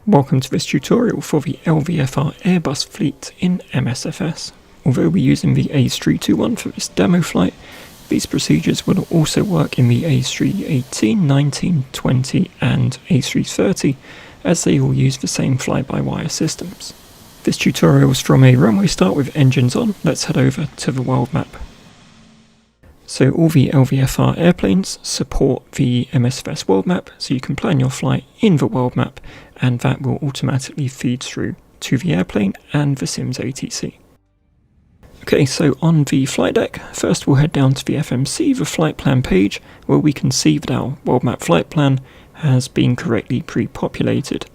Welcome to this tutorial for the LVFR Airbus fleet in MSFS. Although we're using the A321 for this demo flight, these procedures will also work in the A318, 19, 20 and A330 as they all use the same fly-by-wire systems. This tutorial is from a runway start with engines on. Let's head over to the world map. So all the LVFR airplanes support the MSFS world map, so you can plan your flight in the world map and that will automatically feed through to the airplane and the Sims ATC. Okay, so on the flight deck, first we'll head down to the FMC, the flight plan page, where we can see that our world map flight plan has been correctly pre-populated.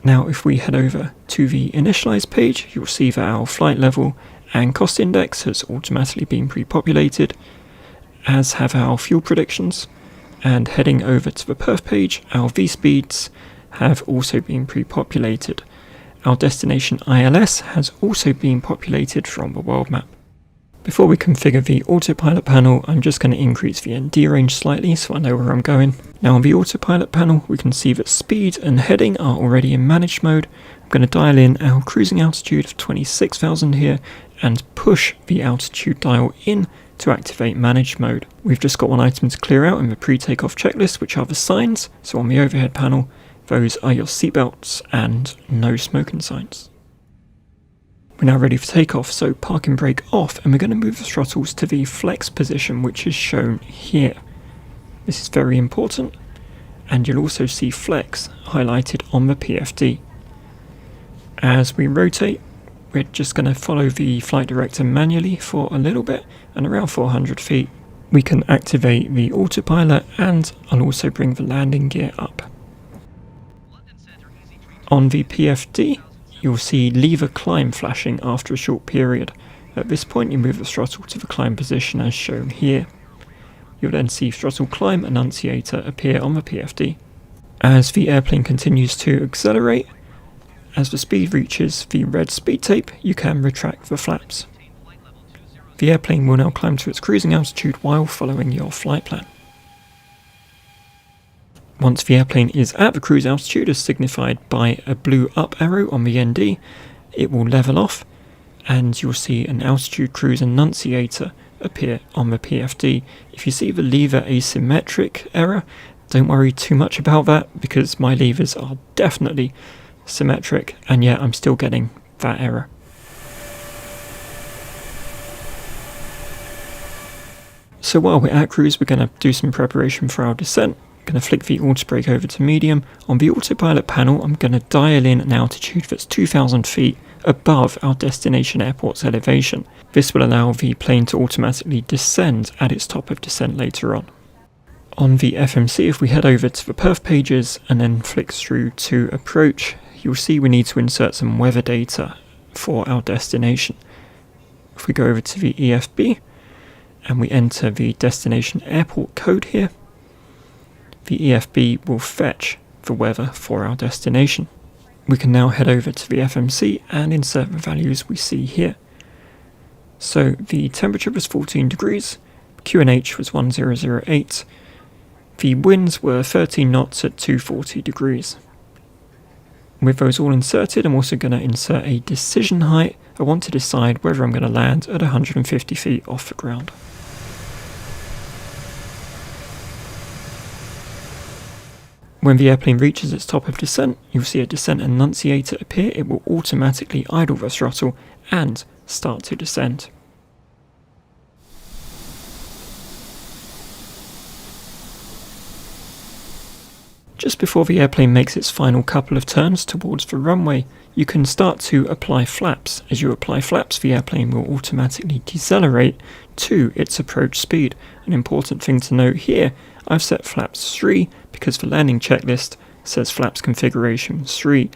Now if we head over to the initialize page, you'll see that our flight level and cost index has automatically been pre-populated, as have our fuel predictions, and heading over to the perf page, our v-speeds have also been pre-populated. Our destination ILS has also been populated from the world map. Before we configure the autopilot panel, I'm just going to increase the ND range slightly so I know where I'm going. Now on the autopilot panel, we can see that speed and heading are already in managed mode. I'm going to dial in our cruising altitude of 26,000 here and push the altitude dial in to activate managed mode. We've just got one item to clear out in the pre-takeoff checklist, which are the signs. So on the overhead panel, those are your seatbelts and no smoking signs. We're now ready for takeoff, so park and brake off, and we're going to move the throttles to the flex position, which is shown here. This is very important, and you'll also see flex highlighted on the PFD. As we rotate, we're just going to follow the flight director manually for a little bit, and around 400 feet we can activate the autopilot, and I'll also bring the landing gear up. On the PFD, you'll see lever climb flashing after a short period. At this point you move the throttle to the climb position as shown here. You'll then see throttle climb annunciator appear on the PFD. As the airplane continues to accelerate, as the speed reaches the red speed tape, you can retract the flaps. The airplane will now climb to its cruising altitude while following your flight plan. Once the airplane is at the cruise altitude, as signified by a blue up arrow on the ND, it will level off and you'll see an altitude cruise annunciator appear on the PFD. If you see the lever asymmetric error, don't worry too much about that because my levers are definitely symmetric, and yet I'm still getting that error. So while we're at cruise, we're going to do some preparation for our descent. Going to flick the auto brake over to medium. On the autopilot panel, I'm going to dial in an altitude that's 2,000 feet above our destination airport's elevation. This will allow the plane to automatically descend at its top of descent later on. On the FMC, if we head over to the perf pages and then flick through to approach, you'll see we need to insert some weather data for our destination. If we go over to the EFB and we enter the destination airport code here, the EFB will fetch the weather for our destination. We can now head over to the FMC and insert the values we see here. So the temperature was 14 degrees, QNH was 1008, the winds were 13 knots at 240 degrees. With those all inserted, I'm also going to insert a decision height. I want to decide whether I'm going to land at 150 feet off the ground. When the airplane reaches its top of descent, you'll see a descent annunciator appear. It will automatically idle the throttle and start to descend. Just before the airplane makes its final couple of turns towards the runway, you can start to apply flaps. As you apply flaps, the airplane will automatically decelerate to its approach speed. An important thing to note here, I've set flaps 3 because the landing checklist says flaps configuration 3.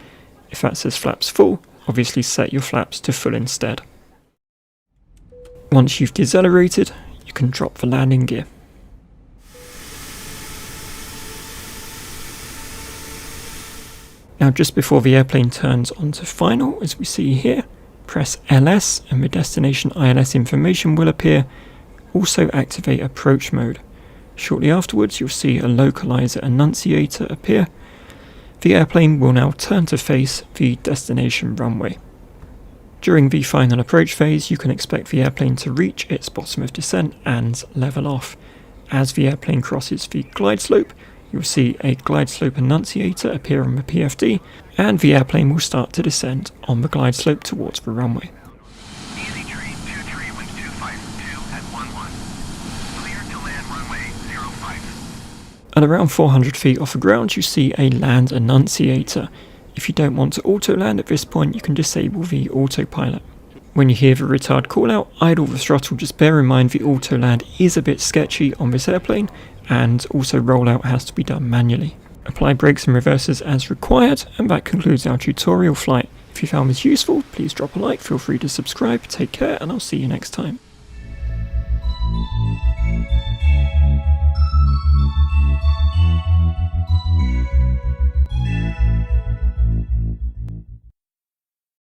If that says flaps full, obviously set your flaps to full instead. Once you've decelerated, you can drop the landing gear. Now just before the airplane turns onto final, as we see here, press LS and the destination ILS information will appear. Also activate approach mode. Shortly afterwards you'll see a localizer annunciator appear. The airplane will now turn to face the destination runway. During the final approach phase, you can expect the airplane to reach its bottom of descent and level off. As the airplane crosses the glide slope, you'll see a glide slope annunciator appear on the PFD, and the airplane will start to descend on the glide slope towards the runway. Easy tree, 23, wind 252 at 11. Clear to land runway 05. At around 400 feet off the ground, you see a land annunciator. If you don't want to auto-land at this point, you can disable the autopilot. When you hear the retard call out, idle the throttle. Just bear in mind the auto-land is a bit sketchy on this airplane, and also rollout has to be done manually. Apply brakes and reversers as required, and that concludes our tutorial flight. If you found this useful, please drop a like, feel free to subscribe, take care, and I'll see you next time.